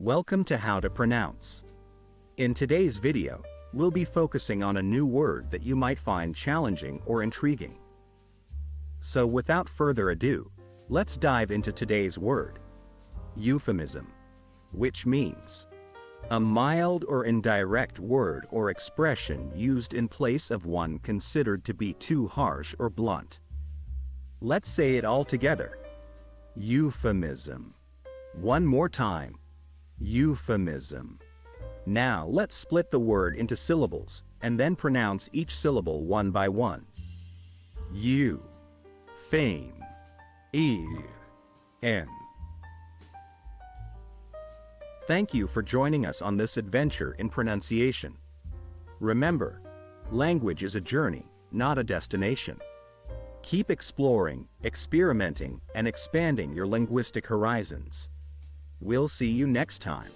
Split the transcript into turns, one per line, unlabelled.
Welcome to How to Pronounce. In today's video, we'll be focusing on a new word that you might find challenging or intriguing. So without further ado, let's dive into today's word, euphemism, which means a mild or indirect word or expression used in place of one considered to be too harsh or blunt. Let's say it all together. Euphemism. One more time. Euphemism. Now let's split the word into syllables and then pronounce each syllable one by one. U, fame, E, N. Thank you for joining us on this adventure in pronunciation. Remember, language is a journey, not a destination. Keep exploring, experimenting, and expanding your linguistic horizons. We'll see you next time.